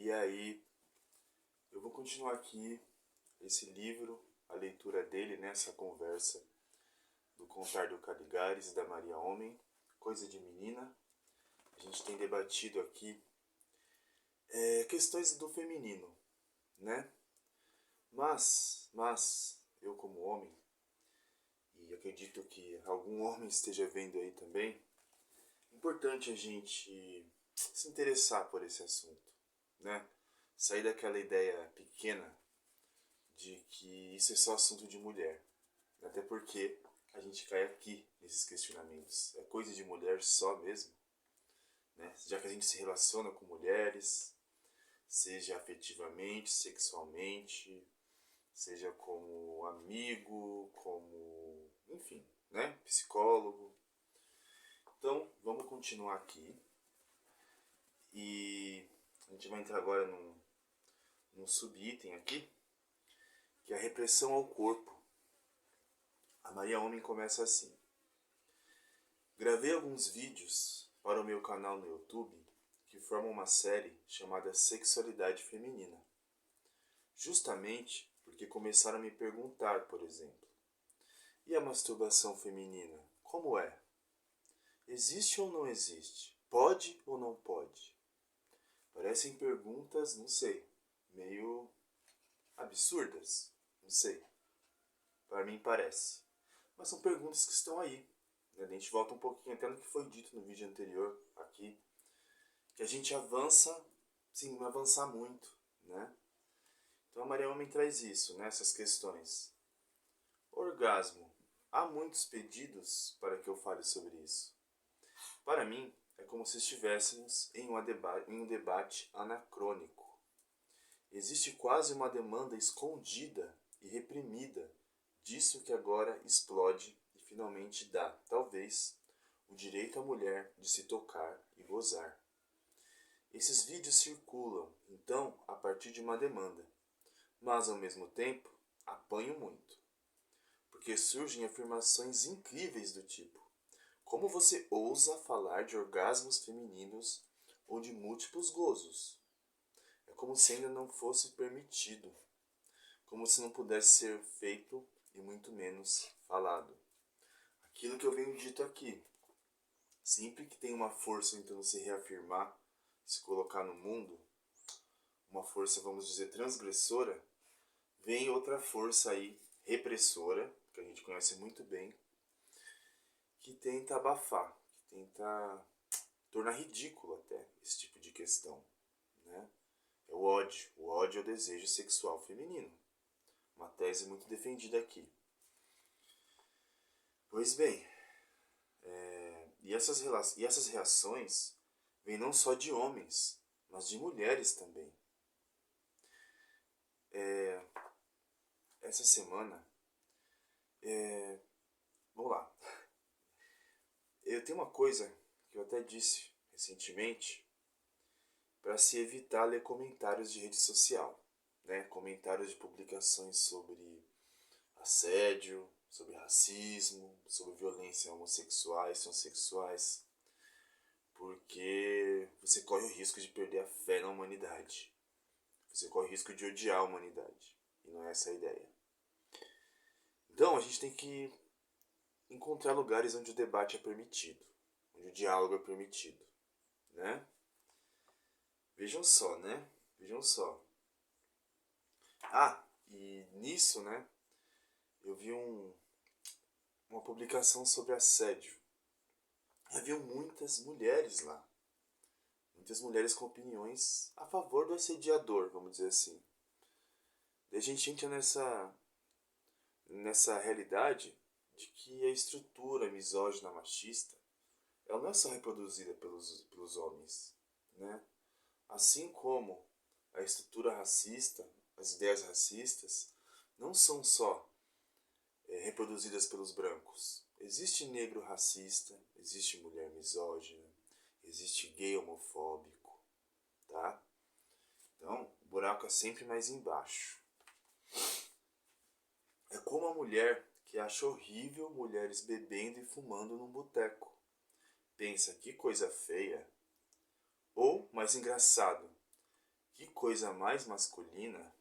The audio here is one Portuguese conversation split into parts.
E aí, eu vou continuar aqui esse livro, a leitura dele, nessa conversa do Contar do Caligares e da Maria Homem, Coisa de Menina. A gente tem debatido aqui questões do feminino, né? Mas, eu como homem, e acredito que algum homem esteja vendo aí também, é importante a gente se interessar por esse assunto, né? Sair daquela ideia pequena de que isso é só assunto de mulher. Até porque a gente cai aqui nesses questionamentos. É coisa de mulher só mesmo? Né? Já que a gente se relaciona com mulheres, seja afetivamente, sexualmente, seja como amigo, como, enfim, né? Psicólogo. Então, vamos continuar aqui. E a gente vai entrar agora num subitem aqui, que é a repressão ao corpo. A Maria Homem começa assim. Gravei alguns vídeos para o meu canal no YouTube que formam uma série chamada Sexualidade Feminina. Justamente porque começaram a me perguntar, por exemplo, e a masturbação feminina, como é? Existe ou não existe? Pode ou não pode? Parecem perguntas, não sei, meio absurdas, não sei. Para mim parece. Mas são perguntas que estão aí. A gente volta um pouquinho até no que foi dito no vídeo anterior aqui, que a gente avança, sim, não avançar muito, né? Então a Maria Homem traz isso, né, essas questões. Orgasmo. Há muitos pedidos para que eu fale sobre isso. Para mim, é como se estivéssemos em um debate anacrônico. Existe quase uma demanda escondida e reprimida disso que agora explode e finalmente dá, talvez, o direito à mulher de se tocar e gozar. Esses vídeos circulam, então, a partir de uma demanda, mas ao mesmo tempo apanho muito, porque surgem afirmações incríveis do tipo: como você ousa falar de orgasmos femininos ou de múltiplos gozos? É como se ainda não fosse permitido, como se não pudesse ser feito e muito menos falado. Aquilo que eu venho dito aqui, sempre que tem uma força tentando se reafirmar, se colocar no mundo, uma força, vamos dizer, transgressora, vem outra força aí, repressora, que a gente conhece muito bem, que tenta abafar, que tenta tornar ridículo até esse tipo de questão, né? É o ódio ao desejo sexual feminino. Uma tese muito defendida aqui. Pois bem, e essas reações vêm não só de homens, mas de mulheres também. Essa semana, vamos lá, eu tenho uma coisa que eu até disse recentemente, para se evitar ler comentários de rede social, né? Comentários de publicações sobre assédio, sobre racismo, sobre violência homossexuais, transexuais, porque você corre o risco de perder a fé na humanidade. Você corre o risco de odiar a humanidade. E não é essa a ideia. Então a gente tem que encontrar lugares onde o debate é permitido, onde o diálogo é permitido, né? Vejam só, né? Vejam só. Ah, e nisso, né? Eu vi uma publicação sobre assédio. Havia muitas mulheres lá. Muitas mulheres com opiniões a favor do assediador, vamos dizer assim. Daí a gente entra nessa realidade de que a estrutura misógina machista, ela não é só reproduzida pelos homens, né? Assim como a estrutura racista, as ideias racistas, não são só reproduzidas pelos brancos. Existe negro racista, existe mulher misógina, existe gay homofóbico, tá? Então, o buraco é sempre mais embaixo. É como a mulher que acha horrível mulheres bebendo e fumando num boteco. Pensa, que coisa feia. Ou, mais engraçado, coisa mais masculina,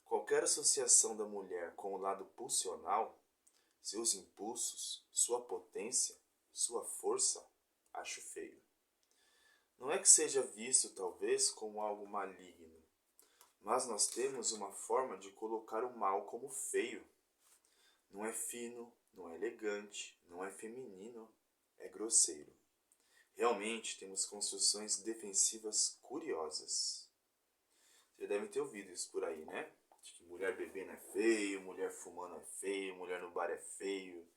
qualquer associação da mulher com o lado pulsional, seus impulsos, sua potência, sua força, acho feio. Não é que seja visto, talvez, como algo maligno, mas nós temos uma forma de colocar o mal como feio. Não é fino, não é elegante, não é feminino, é grosseiro. Realmente temos construções defensivas curiosas. Vocês devem ter ouvido isso por aí, né? De que mulher bebendo é feio, mulher fumando é feio, mulher no bar é feio,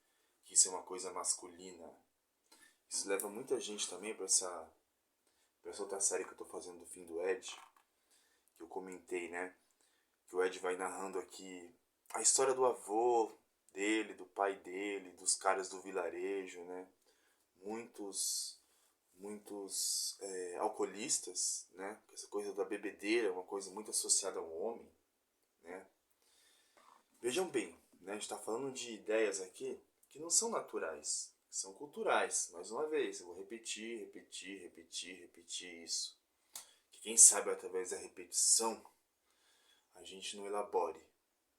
que isso é uma coisa masculina. Isso leva muita gente também para essa outra série que eu tô fazendo do fim do Ed, que eu comentei, né? Que o Ed vai narrando aqui a história do avô dele, do pai dele, dos caras do vilarejo, né? Muitos alcoolistas, né? Essa coisa da bebedeira é uma coisa muito associada ao homem, né? Vejam bem, né? A gente está falando de ideias aqui que não são naturais, são culturais. Mais uma vez, eu vou repetir isso. Que quem sabe através da repetição a gente não elabore,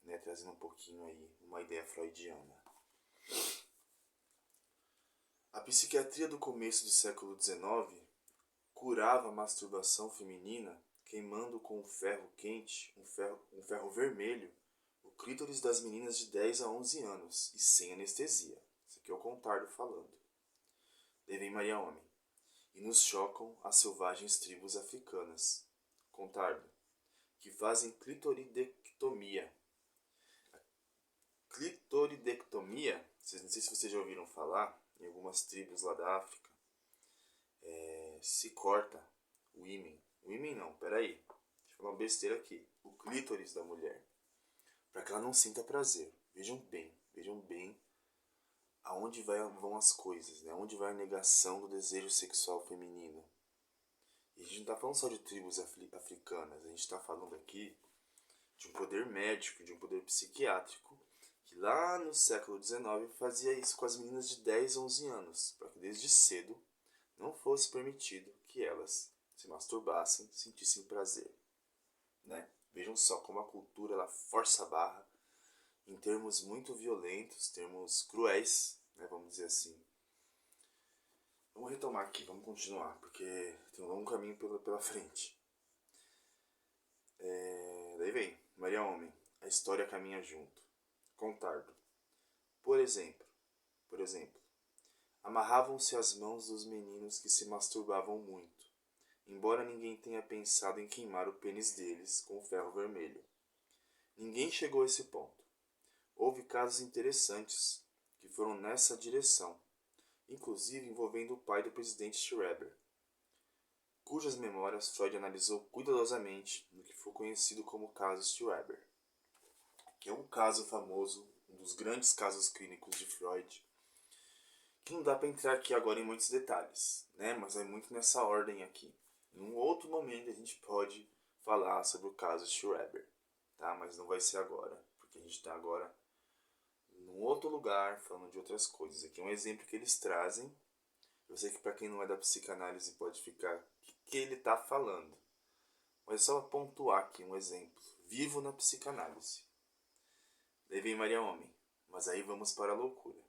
né? Trazendo um pouquinho aí uma ideia freudiana. A psiquiatria do começo do século XIX curava a masturbação feminina queimando com um ferro quente, um ferro vermelho, o clítoris das meninas de 10 a 11 anos e sem anestesia. Isso aqui é o Contardo falando. Daí vem Maria Homem. E nos chocam as selvagens tribos africanas. Contardo. Que fazem clitoridectomia. Clitoridectomia, não sei se vocês já ouviram falar, em algumas tribos lá da África, se corta o ímen. O ímen não, peraí. Deixa eu falar uma besteira aqui. O clítoris da mulher. Para que ela não sinta prazer. Vejam bem aonde vão as coisas, né? Aonde vai a negação do desejo sexual feminino. E a gente não está falando só de tribos africanas, a gente está falando aqui de um poder médico, de um poder psiquiátrico, que lá no século XIX fazia isso com as meninas de 10 a 11 anos, para que desde cedo não fosse permitido que elas se masturbassem, sentissem prazer, né? Vejam só como a cultura ela força a barra em termos muito violentos, termos cruéis, né, vamos dizer assim. Vamos retomar aqui, vamos continuar, porque tem um longo caminho pela frente. Daí vem, Maria Homem, a história caminha junto. Contardo. Por exemplo, amarravam-se as mãos dos meninos que se masturbavam muito, embora ninguém tenha pensado em queimar o pênis deles com o ferro vermelho. Ninguém chegou a esse ponto. Houve casos interessantes que foram nessa direção, inclusive envolvendo o pai do presidente Schreiber, cujas memórias Freud analisou cuidadosamente no que foi conhecido como caso Schreiber, que é um caso famoso, um dos grandes casos clínicos de Freud, que não dá para entrar aqui agora em muitos detalhes, né? Mas é muito nessa ordem aqui. Em um outro momento a gente pode falar sobre o caso Schreiber, tá? Mas não vai ser agora, porque a gente está agora num outro lugar falando de outras coisas. Aqui é um exemplo que eles trazem. Eu sei que para quem não é da psicanálise pode ficar o que ele está falando, mas só pontuar aqui um exemplo vivo na psicanálise. Daí vem Maria Homem, mas aí vamos para a loucura.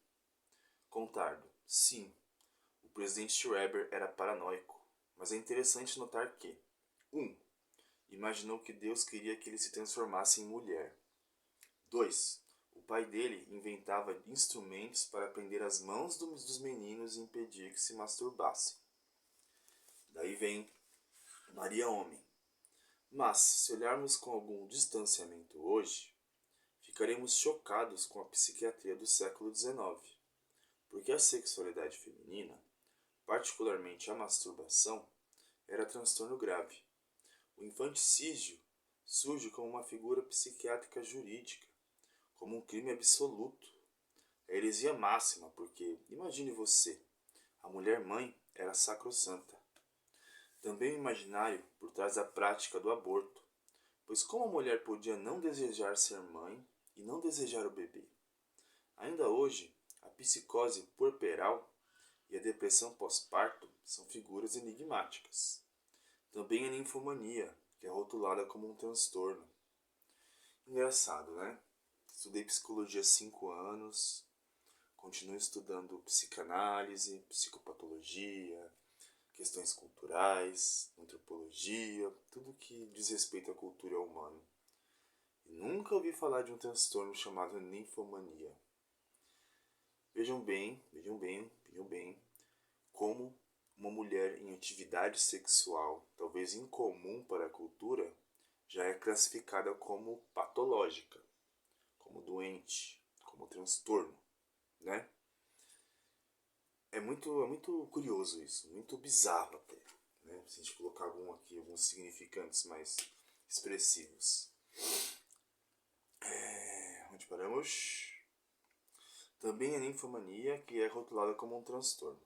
Contardo. Sim, o presidente Schreiber era paranoico, mas é interessante notar que 1. Imaginou que Deus queria que ele se transformasse em mulher. 2. O pai dele inventava instrumentos para prender as mãos dos meninos e impedir que se masturbassem. Daí vem Maria Homem. Mas, se olharmos com algum distanciamento hoje, ficaremos chocados com a psiquiatria do século XIX, porque a sexualidade feminina, particularmente a masturbação, era transtorno grave. O infanticídio surge como uma figura psiquiátrica jurídica, como um crime absoluto. É heresia máxima, porque, imagine você, a mulher-mãe era sacrossanta. Também o imaginário por trás da prática do aborto, pois como a mulher podia não desejar ser mãe e não desejar o bebê? Ainda hoje, a psicose puerperal e a depressão pós-parto são figuras enigmáticas. Também a ninfomania, que é rotulada como um transtorno. Engraçado, né? Estudei psicologia há 5 anos, continuo estudando psicanálise, psicopatologia, questões culturais, antropologia, tudo que diz respeito à cultura humana. E nunca ouvi falar de um transtorno chamado ninfomania. Vejam bem, como uma mulher em atividade sexual, talvez incomum para a cultura, já é classificada como patológica, como doente, como transtorno, né? É muito curioso isso, muito bizarro até, né? Se a gente colocar alguns significantes mais expressivos. Onde paramos? Também a ninfomania, que é rotulada como um transtorno.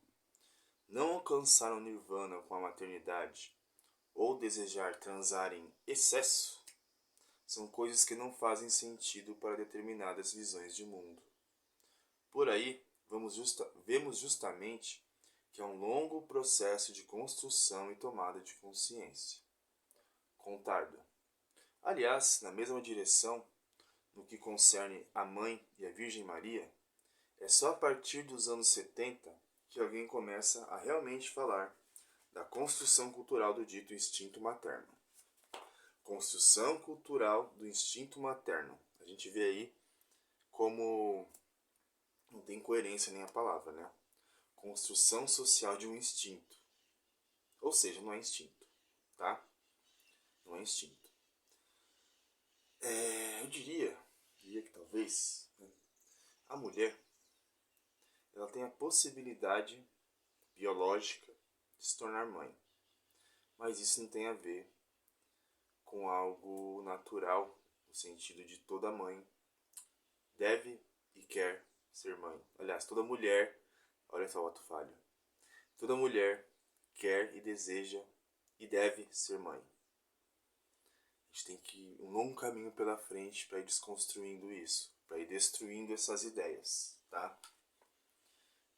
Não alcançar o nirvana com a maternidade ou desejar transar em excesso são coisas que não fazem sentido para determinadas visões de mundo. Por aí, vemos justamente que é um longo processo de construção e tomada de consciência. Contardo. Aliás, na mesma direção, no que concerne a Mãe e a Virgem Maria, é só a partir dos anos 70 que alguém começa a realmente falar da construção cultural do dito instinto materno. Construção cultural do instinto materno. A gente vê aí como não tem coerência nem a palavra, né? Construção social de um instinto. Ou seja, não é instinto, tá? Não é instinto. Eu diria que talvez, né, a mulher ela tem a possibilidade biológica de se tornar mãe. Mas isso não tem a ver com algo natural, no sentido de toda mãe deve e quer ser mãe. Aliás, toda mulher, olha só o ato falho, toda mulher quer e deseja e deve ser mãe. A gente tem que um longo caminho pela frente para ir desconstruindo isso, para ir destruindo essas ideias, tá?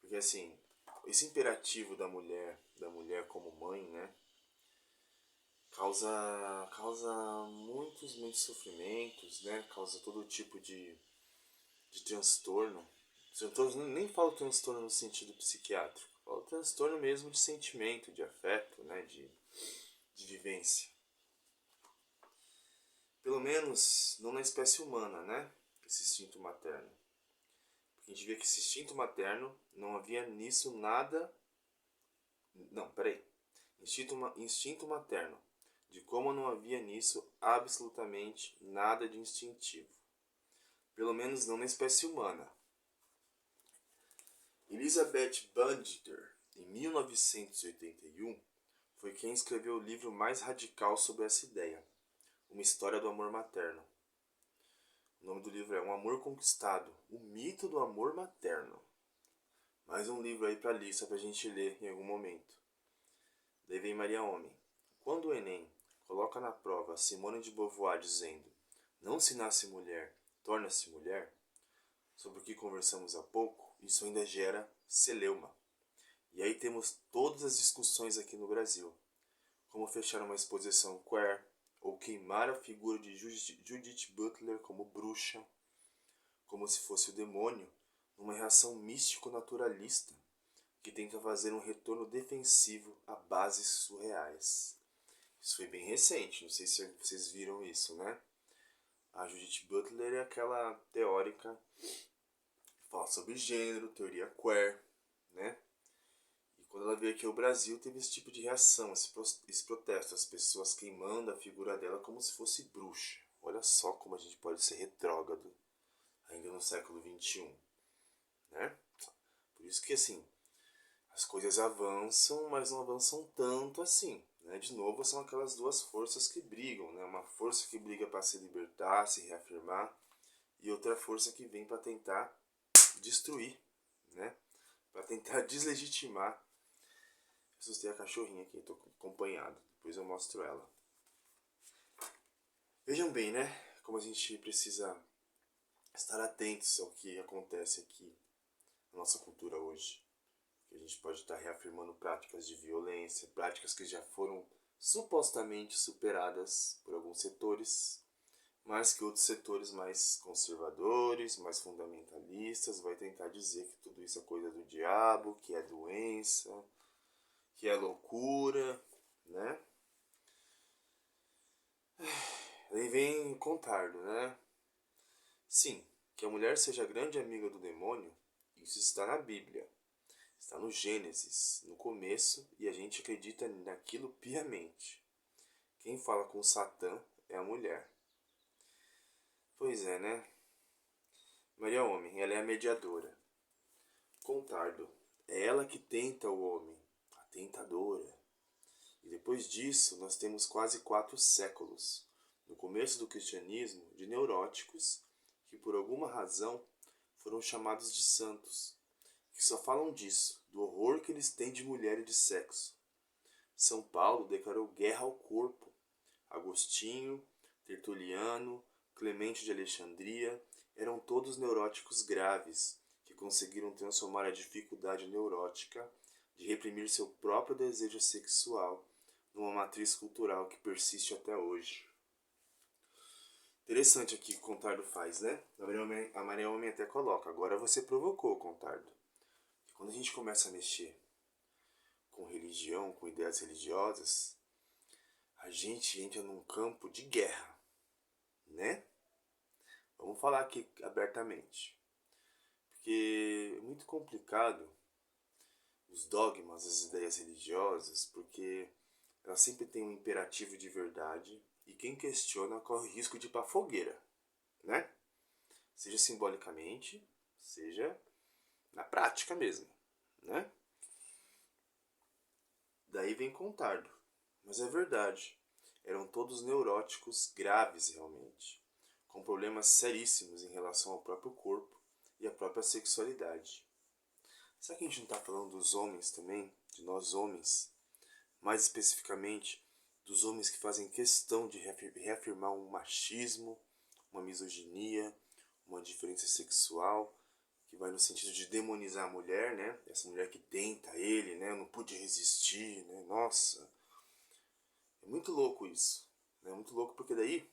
Porque assim, esse imperativo da mulher como mãe, né, causa muitos sofrimentos, né? Causa todo tipo de transtorno. Nem falo transtorno no sentido psiquiátrico, falo transtorno mesmo de sentimento, de afeto, né? De vivência. Pelo menos não na espécie humana, né? Esse instinto materno. Porque a gente vê que esse instinto materno não havia nisso nada. Não, peraí. Instinto materno. De como não havia nisso absolutamente nada de instintivo. Pelo menos não na espécie humana. Elizabeth Banditer, em 1981, foi quem escreveu o livro mais radical sobre essa ideia, Uma História do Amor Materno. O nome do livro é Um Amor Conquistado, o mito do amor materno. Mais um livro aí pra lista pra gente ler em algum momento. Daí vem Maria Homem. Quando o Enem coloca na prova Simone de Beauvoir dizendo não se nasce mulher, torna-se mulher, sobre o que conversamos há pouco, isso ainda gera celeuma. E aí temos todas as discussões aqui no Brasil. Como fechar uma exposição queer, ou queimar a figura de Judith Butler como bruxa, como se fosse o demônio, numa reação místico-naturalista que tenta fazer um retorno defensivo a bases surreais. Isso foi bem recente, não sei se vocês viram isso, né? A Judith Butler é aquela teórica que fala sobre gênero, teoria queer, né? E quando ela veio aqui ao Brasil, teve esse tipo de reação, esse protesto, as pessoas queimando a figura dela como se fosse bruxa. Olha só como a gente pode ser retrógrado ainda no século XXI, né? Por isso que, assim, as coisas avançam, mas não avançam tanto assim, né? De novo, são aquelas duas forças que brigam, né? Uma força que briga para se libertar, se reafirmar, e outra força que vem para tentar destruir, né? Para tentar deslegitimar. Eu assustei a cachorrinha aqui, estou acompanhado, depois eu mostro ela. Vejam bem, né? Como a gente precisa estar atentos ao que acontece aqui na nossa cultura hoje. Que a gente pode estar reafirmando práticas de violência, práticas que já foram supostamente superadas por alguns setores, mas que outros setores mais conservadores, mais fundamentalistas, vai tentar dizer que tudo isso é coisa do diabo, que é doença, que é loucura, né? Aí vem Contardo, né? Sim, que a mulher seja grande amiga do demônio, isso está na Bíblia. Está no Gênesis, no começo, e a gente acredita naquilo piamente. Quem fala com Satã é a mulher. Pois é, né? Maria Homem, ela é a mediadora. Contardo, é ela que tenta o homem, a tentadora. E depois disso, nós temos quase 4 séculos, no começo do cristianismo, de neuróticos que por alguma razão foram chamados de santos, que só falam disso, do horror que eles têm de mulher e de sexo. São Paulo declarou guerra ao corpo. Agostinho, Tertuliano, Clemente de Alexandria eram todos neuróticos graves, que conseguiram transformar a dificuldade neurótica de reprimir seu próprio desejo sexual numa matriz cultural que persiste até hoje. Interessante aqui que o Contardo faz, né? A Maria Homem até coloca, agora você provocou, Contardo. Quando a gente começa a mexer com religião, com ideias religiosas, a gente entra num campo de guerra, né? Vamos falar aqui abertamente. Porque é muito complicado os dogmas, as ideias religiosas, porque elas sempre têm um imperativo de verdade e quem questiona corre o risco de ir pra fogueira, né? Seja simbolicamente, seja na prática mesmo, né? Daí vem Contardo. Mas é verdade. Eram todos neuróticos graves realmente, com problemas seríssimos em relação ao próprio corpo e à própria sexualidade. Será que a gente não está falando dos homens também? De nós homens? Mais especificamente, dos homens que fazem questão de reafirmar um machismo, uma misoginia, uma diferença sexual, que vai no sentido de demonizar a mulher, né? Essa mulher que tenta ele, né? Eu não pude resistir, né? Nossa, é muito louco isso. É muito louco porque daí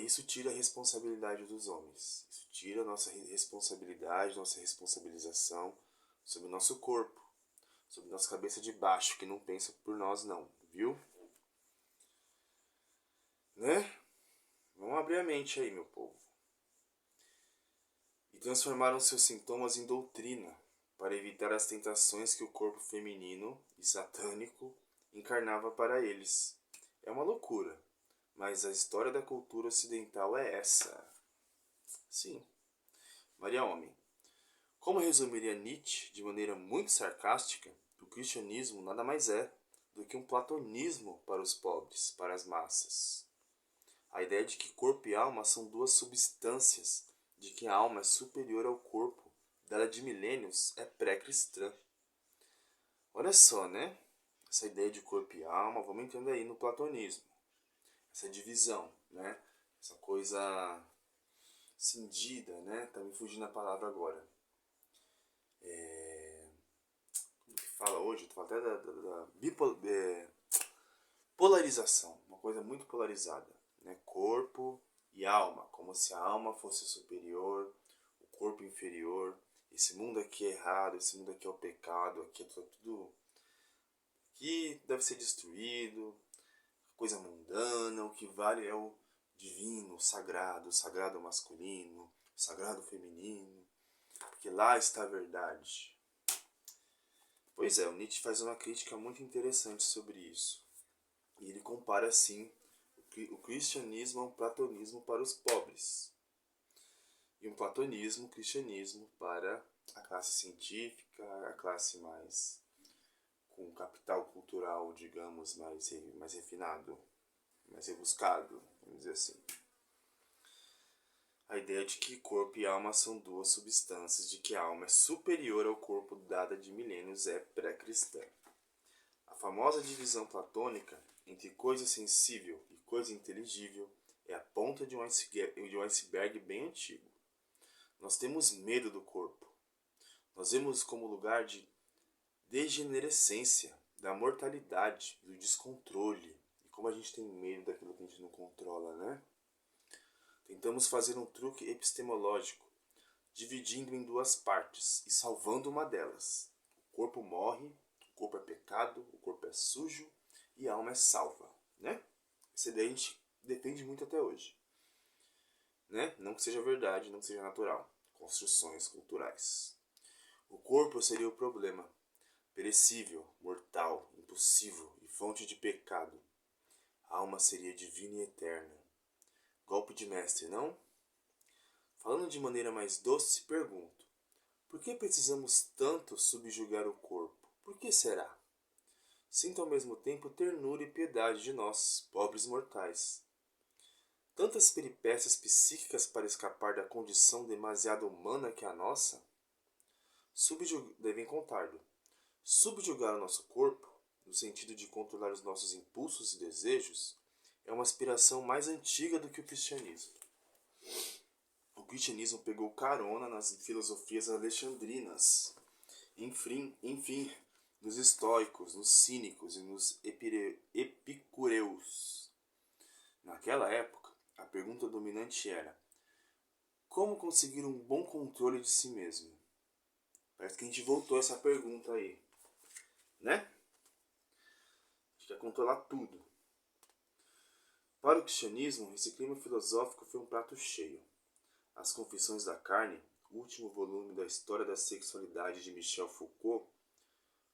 isso tira a responsabilidade dos homens. Isso tira a nossa responsabilidade, nossa responsabilização sobre o nosso corpo, sobre nossa cabeça de baixo, que não pensa por nós não, viu? Né? Vamos abrir a mente aí, meu povo. E transformaram seus sintomas em doutrina, para evitar as tentações que o corpo feminino e satânico encarnava para eles. É uma loucura, mas a história da cultura ocidental é essa. Sim. Maria Homem. Como resumiria Nietzsche de maneira muito sarcástica, o cristianismo nada mais é do que um platonismo para os pobres, para as massas. A ideia de que corpo e alma são duas substâncias, de que a alma é superior ao corpo, dela de milênios, é pré-cristã. Olha só, né? Essa ideia de corpo e alma, vamos entender aí no platonismo. Essa divisão, né? Essa coisa cindida, né? Tá me fugindo a palavra agora. Como que fala hoje? Tu fala até da polarização. Uma coisa muito polarizada, né? Corpo e alma. Como se a alma fosse superior, o corpo inferior. Esse mundo aqui é errado, esse mundo aqui é o pecado, aqui é tudo que deve ser destruído, coisa mundana, o que vale é o divino, o sagrado masculino, o sagrado feminino, porque lá está a verdade. Pois é, o Nietzsche faz uma crítica muito interessante sobre isso. E ele compara assim o cristianismo a um platonismo para os pobres. E um platonismo, cristianismo para a classe científica, a classe mais com capital cultural, digamos, mais refinado, mais rebuscado, vamos dizer assim. A ideia de que corpo e alma são duas substâncias, de que a alma é superior ao corpo dada de milênios é pré-cristã. A famosa divisão platônica entre coisa sensível e coisa inteligível é a ponta de um iceberg bem antigo. Nós temos medo do corpo. Nós vemos como lugar de degenerescência da mortalidade, do descontrole. E como a gente tem medo daquilo que a gente não controla, né? Tentamos fazer um truque epistemológico, dividindo em duas partes e salvando uma delas. O corpo morre, o corpo é pecado, o corpo é sujo e a alma é salva, né? Essa ideia a gente defende muito até hoje, né? Não que seja verdade, não que seja natural. Construções culturais. O corpo seria o problema, perecível, mortal, impossível e fonte de pecado. A alma seria divina e eterna. Golpe de mestre, não? Falando de maneira mais doce, pergunto: por que precisamos tanto subjugar o corpo? Por que será? Sinto ao mesmo tempo ternura e piedade de nós, pobres mortais. Tantas peripécias psíquicas para escapar da condição demasiado humana que é a nossa? Devem contar-lhe. Subjugar o nosso corpo, no sentido de controlar os nossos impulsos e desejos, é uma aspiração mais antiga do que o cristianismo. O cristianismo pegou carona nas filosofias alexandrinas, enfim, nos estoicos, nos cínicos e nos epicureus. Naquela época, a pergunta dominante era: como conseguir um bom controle de si mesmo? Parece que a gente voltou a essa pergunta aí, né? A gente quer controlar tudo. Para o cristianismo, esse clima filosófico foi um prato cheio. As Confissões da Carne, o último volume da História da Sexualidade de Michel Foucault,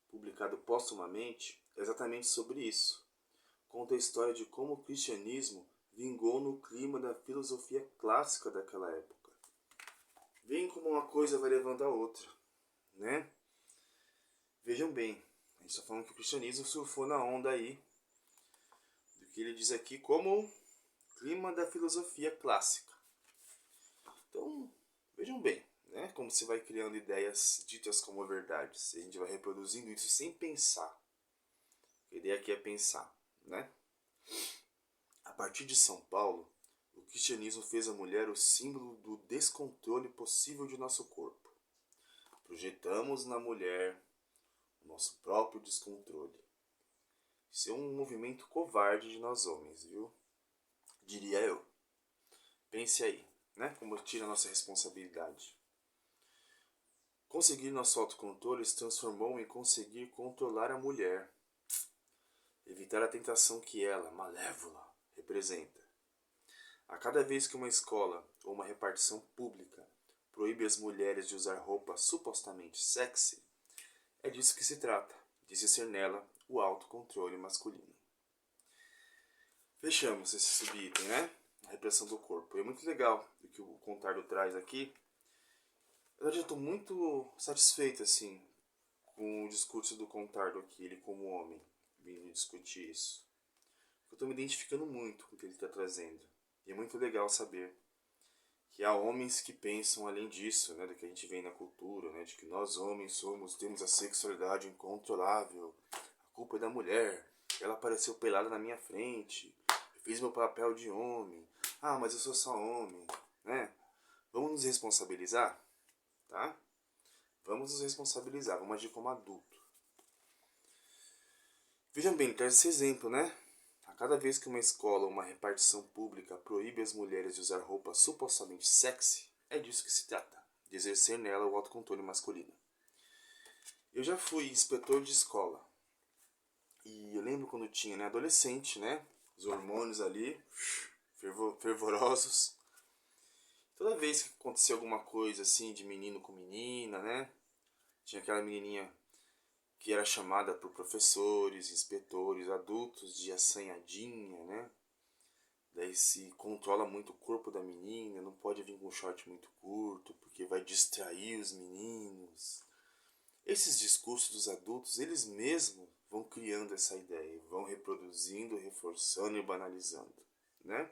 publicado póstumamente, é exatamente sobre isso. Conta a história de como o cristianismo vingou no clima da filosofia clássica daquela época. Vem como uma coisa vai levando a outra, né? Vejam bem, a gente está falando que o cristianismo surfou na onda aí, do que ele diz aqui como clima da filosofia clássica. Então, vejam bem, né? Como se vai criando ideias ditas como verdades. E a gente vai reproduzindo isso sem pensar. A ideia aqui é pensar, né? A partir de São Paulo, o cristianismo fez a mulher o símbolo do descontrole possível de nosso corpo. Projetamos na mulher o nosso próprio descontrole. Isso é um movimento covarde de nós homens, viu? Diria eu. Pense aí, né? Como tira a nossa responsabilidade. Conseguir nosso autocontrole se transformou em conseguir controlar a mulher. Evitar a tentação que ela, malévola, representa. A cada vez que uma escola ou uma repartição pública proíbe as mulheres de usar roupa supostamente sexy, é disso que se trata, de se ser nela o autocontrole masculino. Fechamos esse subitem, né? A repressão do corpo. E é muito legal o que o Contardo traz aqui. Eu estou muito satisfeito, assim, com o discurso do Contardo aqui, ele como homem, vindo discutir isso. Eu estou me identificando muito com o que ele está trazendo. E é muito legal saber que há homens que pensam além disso, né, do que a gente vê na cultura, né, de que nós homens temos a sexualidade incontrolável, a culpa é da mulher, ela apareceu pelada na minha frente, eu fiz meu papel de homem, mas eu sou só homem, né? Vamos nos responsabilizar, tá? Vamos nos responsabilizar, vamos agir como adulto. Vejam bem, traz esse exemplo, né? A cada vez que uma escola ou uma repartição pública proíbe as mulheres de usar roupa supostamente sexy, é disso que se trata, de exercer nela o autocontrole masculino. Eu já fui inspetor de escola, e eu lembro quando tinha, né, adolescente, né, os hormônios ali, fervorosos. Toda vez que acontecia alguma coisa assim de menino com menina, né, tinha aquela menininha que era chamada por professores, inspetores, adultos de assanhadinha, né? Daí se controla muito o corpo da menina, não pode vir com um short muito curto, porque vai distrair os meninos. Esses discursos dos adultos, eles mesmos vão criando essa ideia, vão reproduzindo, reforçando e banalizando, né?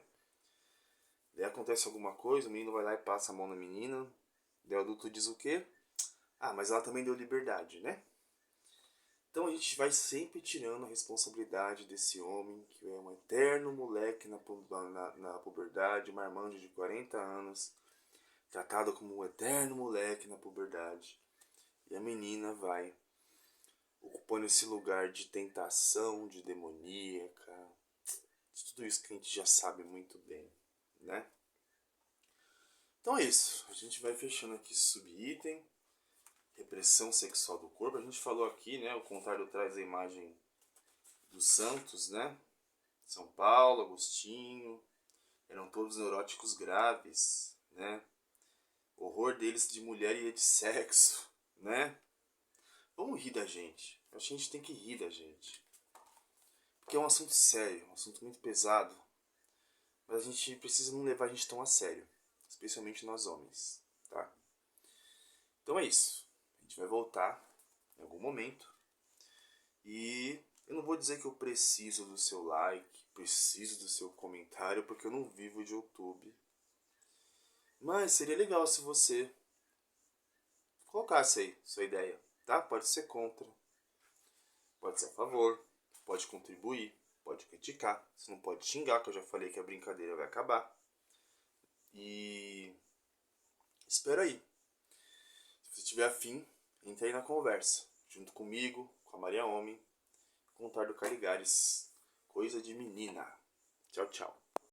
Daí acontece alguma coisa, o menino vai lá e passa a mão na menina, daí o adulto diz o quê? Mas ela também deu liberdade, né? Então a gente vai sempre tirando a responsabilidade desse homem, que é um eterno moleque na puberdade, marmanjo de 40 anos, tratado como um eterno moleque na puberdade. E a menina vai ocupando esse lugar de tentação, de demoníaca, de tudo isso que a gente já sabe muito bem, né? Então é isso, a gente vai fechando aqui esse subitem, repressão sexual do corpo. A gente falou aqui, né, o Contardo traz a imagem dos santos, né? São Paulo, Agostinho, eram todos neuróticos graves, né? O horror deles de mulher e de sexo, né? Vamos rir da gente. Acho que a gente tem que rir da gente. Porque é um assunto sério, um assunto muito pesado. Mas a gente precisa não levar a gente tão a sério. Especialmente nós homens, tá? Então é isso. A gente vai voltar em algum momento. E eu não vou dizer que eu preciso do seu like, preciso do seu comentário, porque eu não vivo de YouTube. Mas seria legal se você colocasse aí sua ideia, tá? Pode ser contra, pode ser a favor, pode contribuir, pode criticar. Você não pode xingar, que eu já falei que a brincadeira vai acabar. E espera aí. Se você tiver afim, entre aí na conversa, junto comigo, com a Maria Homem, com o Tardo Caligares. Coisa de menina. Tchau, tchau.